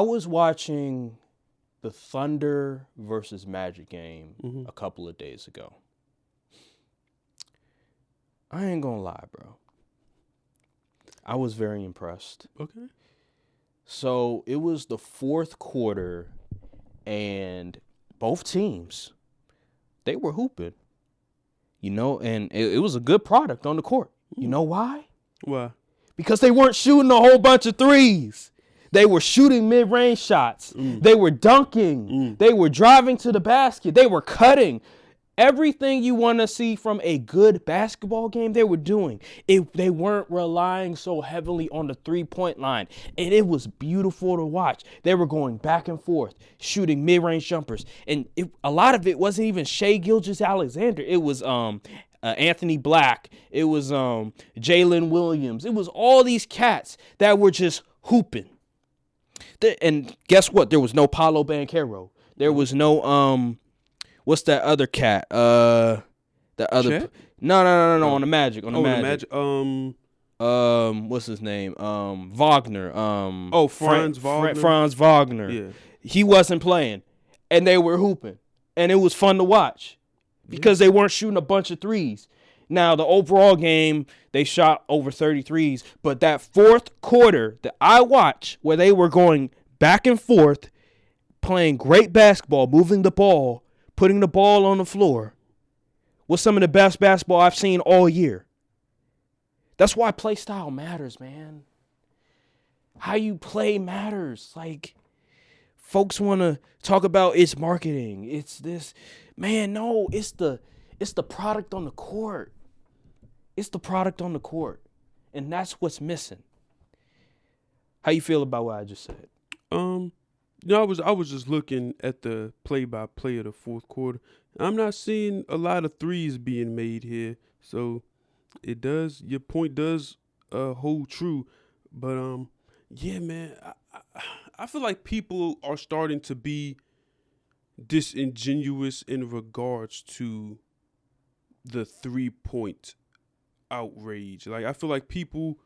I was watching the Thunder versus Magic game a couple of days ago. I ain't gonna lie, bro. I was very impressed. Okay. So it was the fourth quarter, and both teams, they were hooping. And it was a good product on the court. You know why? Why? Because they weren't shooting a whole bunch of threes. They were shooting mid-range shots. They were dunking. They were driving to the basket. They were cutting. Everything you want to see from a good basketball game, they were doing. They weren't relying so heavily on the three-point line. And it was beautiful to watch. They were going back and forth, shooting mid-range jumpers. And a lot of it wasn't even Shai Gilgeous-Alexander. It was Anthony Black. It was Jalen Williams. It was all these cats that were just hooping. And guess what? There was no Paolo Banchero. There was no what's that other cat? No, on the Magic. On the Magic. What's his name? Wagner. Franz Wagner. Franz Wagner. Yeah. He wasn't playing, and they were hooping, and it was fun to watch because they weren't shooting a bunch of threes. Now, the overall game, they shot over 30 threes, but that fourth quarter that I watched where they were going back and forth, playing great basketball, moving the ball, putting the ball on the floor, was some of the best basketball I've seen all year. That's why play style matters, man. How you play matters. Like, folks want to talk about it's marketing. It's this. Man, no, it's the product on the court. It's the product on the court. And that's what's missing. How you feel about what I just said? I was just looking at the play-by-play of the fourth quarter. I'm not seeing a lot of threes being made here. So your point does hold true. But yeah, man, I feel like people are starting to be disingenuous in regards to the 3-point outrage. Like, I feel like people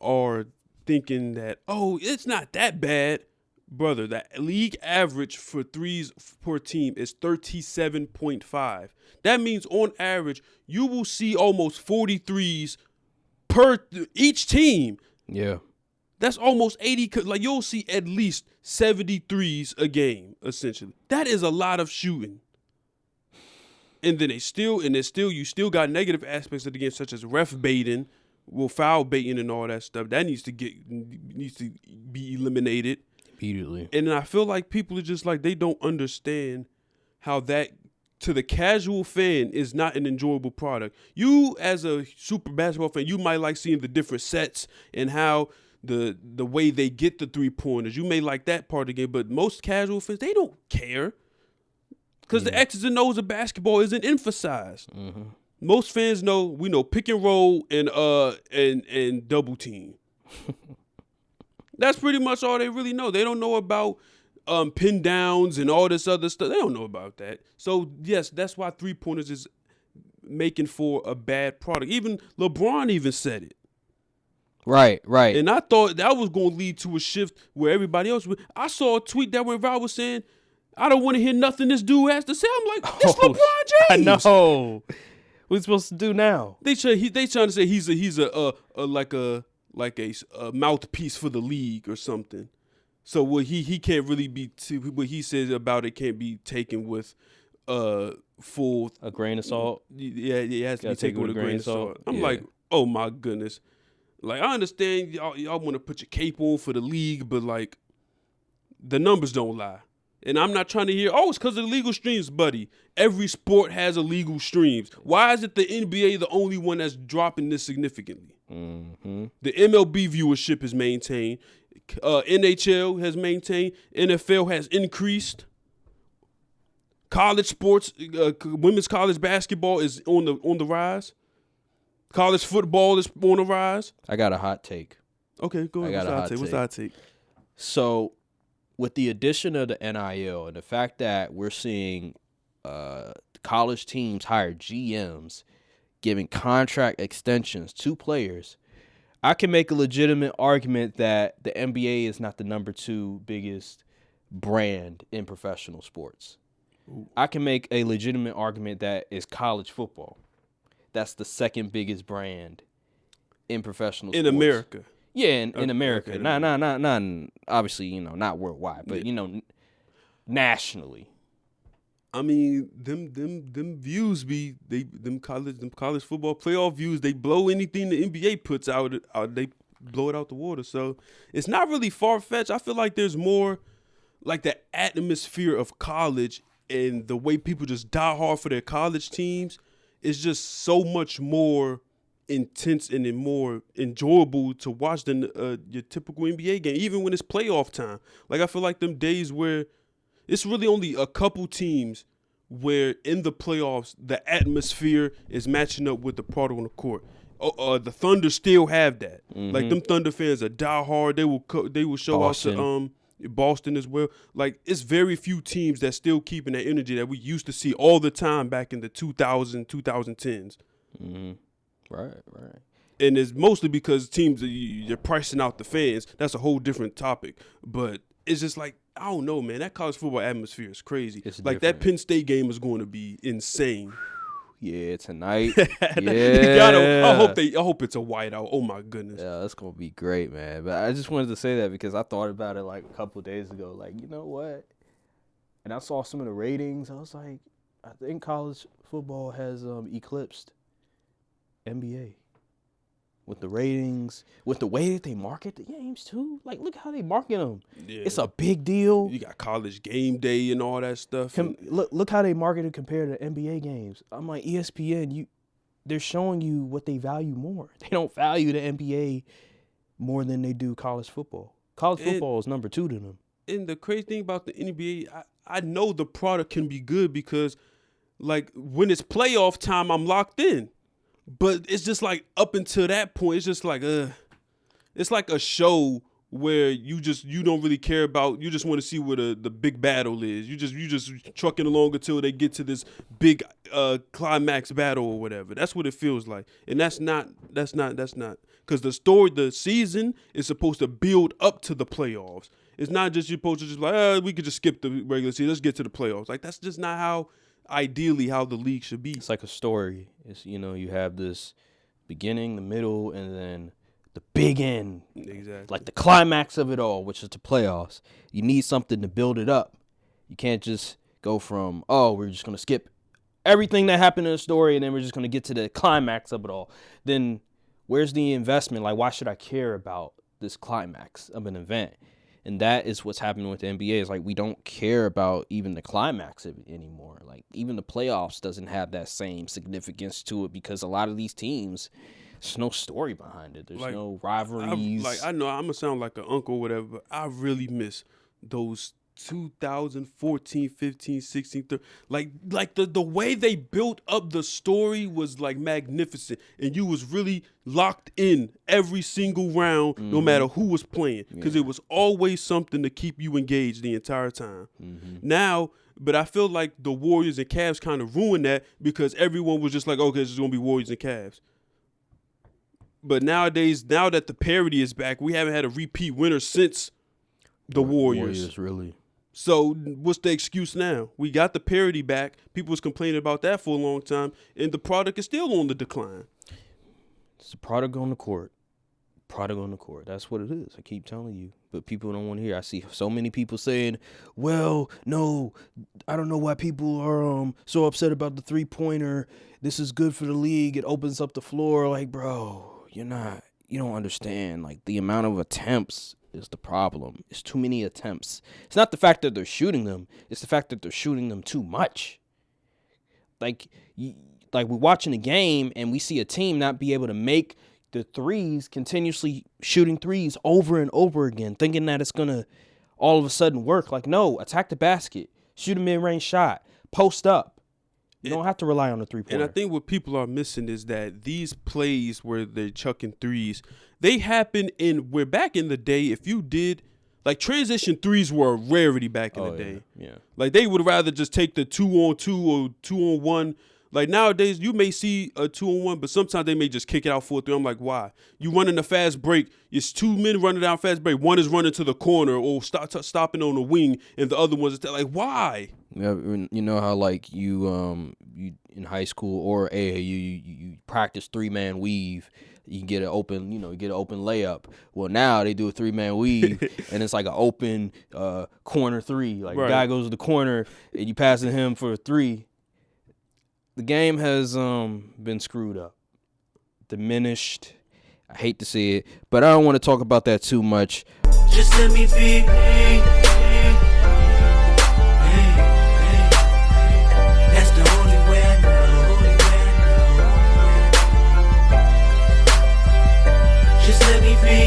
are thinking that, oh, it's not that bad. Brother, that league average for threes per team is 37.5. That means on average, you will see almost 40 threes per each team. Yeah. That's almost 80. Like, you'll see at least 70 threes a game, essentially. That is a lot of shooting. And then you still got negative aspects of the game, such as ref baiting, foul baiting and all that stuff. That needs to be eliminated immediately. And I feel like people are just like, they don't understand how that, to the casual fan, is not an enjoyable product. You, as a super basketball fan, you might like seeing the different sets and how the way they get the 3-pointers. You may like that part of the game, but most casual fans, they don't care. Because the X's and O's of basketball isn't emphasized. Mm-hmm. Most fans we know pick and roll and double team. That's pretty much all they really know. They don't know about pin downs and all this other stuff. They don't know about that. So yes, that's why 3-pointers is making for a bad product. Even LeBron even said it. Right. And I thought that was going to lead to a shift where everybody else would. I saw a tweet that went viral saying, I don't want to hear nothing this dude has to say. I'm like, it's LeBron James. I know. What are we supposed to do now? They trying to say he's a mouthpiece for the league or something. So what he can't really be what he says about it can't be taken with a grain of salt. Yeah, it has to be taken with a grain of salt. I'm like, oh my goodness. Like, I understand y'all want to put your cape on for the league, but like, the numbers don't lie. And I'm not trying to hear, it's because of the legal streams, buddy. Every sport has illegal streams. Why is it the NBA the only one that's dropping this significantly? Mm-hmm. The MLB viewership is maintained. NHL has maintained. NFL has increased. College sports, women's college basketball is on the rise. College football is on the rise. I got a hot take. Okay, go ahead. What's the hot take? So, with the addition of the NIL and the fact that we're seeing college teams hire GMs giving contract extensions to players, I can make a legitimate argument that the NBA is not the number 2 biggest brand in professional sports. Ooh. I can make a legitimate argument that is college football. That's the second biggest brand in professional sports. In America. Yeah, in America. Okay. Not obviously, not worldwide, but nationally. I mean, them views be them college football playoff views. They blow anything the NBA puts out. They blow it out the water. So it's not really far fetched. I feel like there's more like the atmosphere of college and the way people just die hard for their college teams is just so much more intense and more enjoyable to watch than your typical NBA game, even when it's playoff time. Like I feel like them days where it's really only a couple teams where in the playoffs the atmosphere is matching up with the product on the court. The Thunder still have that. Mm-hmm. Like them Thunder fans are die hard. They will show Boston. out to Boston as well. Like it's very few teams that still keeping that energy that we used to see all the time back in the 2010s. Mm-hmm. Right. And it's mostly because teams you're pricing out the fans. That's a whole different topic. But it's just like, I don't know, man. That college football atmosphere is crazy. It's like different. That Penn State game is going to be insane. Yeah, tonight. I hope it's a whiteout. Oh my goodness. Yeah, that's gonna be great, man. But I just wanted to say that because I thought about it like a couple of days ago. Like, you know what? And I saw some of the ratings. I was like, I think college football has eclipsed NBA with the ratings, with the way that they market the games too. Like, look how they market them. Yeah. It's a big deal. You got college game day and all that stuff. Look how they market it compared to NBA games. I'm like, ESPN, they're showing you what they value more. They don't value the NBA more than they do college football. College football is number 2 to them. And the crazy thing about the NBA, I know the product can be good because, like, when it's playoff time, I'm locked in. But it's just like up until that point, it's just like it's like a show where you don't really care about. You just want to see what the big battle is. You just trucking along until they get to this big climax battle or whatever. That's what it feels like, and that's not because the season is supposed to build up to the playoffs. It's not just you're supposed to just like we could just skip the regular season. Let's get to the playoffs. Like that's just not how. Ideally, how the league should be. It's like a story. It's you have this beginning, the middle, and then the big end. Exactly. Like the climax of it all, which is the playoffs. You need something to build it up. You can't just go from, we're just going to skip everything that happened in the story, and then we're just going to get to the climax of it all. Then where's the investment? Like, why should I care about this climax of an event? And that is what's happening with the NBA. It's like we don't care about even the climax of it anymore. Like even the playoffs doesn't have that same significance to it because a lot of these teams, there's no story behind it. There's like, no rivalries. I know I'm gonna sound like an uncle or whatever, but I really miss those 2014, 15, 16, 30. Like the way they built up the story was like magnificent, and you was really locked in every single round, no matter who was playing, because it was always something to keep you engaged the entire time. Now, but I feel like the Warriors and Cavs kind of ruined that because everyone was just like, okay, this is gonna be Warriors and Cavs. But nowadays, now that the parity is back, we haven't had a repeat winner since the Warriors really. So what's the excuse now? We got the parity back. People was complaining about that for a long time, and the product is still on the decline. It's a product on the court. That's what it is. I keep telling you. But people don't want to hear. I see so many people saying, well, no, I don't know why people are so upset about the three-pointer. This is good for the league. It opens up the floor. Like, bro, you don't understand. Like, the amount of attempts is the problem. It's too many attempts. It's not the fact that they're shooting them. It's the fact that they're shooting them too much. Like we're watching a game and we see a team not be able to make the threes, continuously shooting threes over and over again, thinking that it's going to all of a sudden work. Like, no, attack the basket. Shoot a mid-range shot. Post up. You don't have to rely on the three-pointer. And I think what people are missing is that these plays where they're chucking threes, they happen where back in the day, if you did, like transition threes were a rarity back in the day. Yeah. Like they would rather just take the 2-on-2 or 2-on-1, Like nowadays, you may see a 2-on-1, but sometimes they may just kick it out 4-3. I'm like, why? You running a fast break. It's 2 men running down fast break. One is running to the corner or stopping on the wing, and the other one's like, why? Yeah, you know how like you in high school or you practice 3-man weave. You can get an open, layup. Well, now they do a 3-man weave, and it's like an open corner 3. Like, the guy goes to the corner, and you pass it to him for a 3. The game has been screwed up, diminished. I hate to see it, but I don't want to talk about that too much. Just let me be me.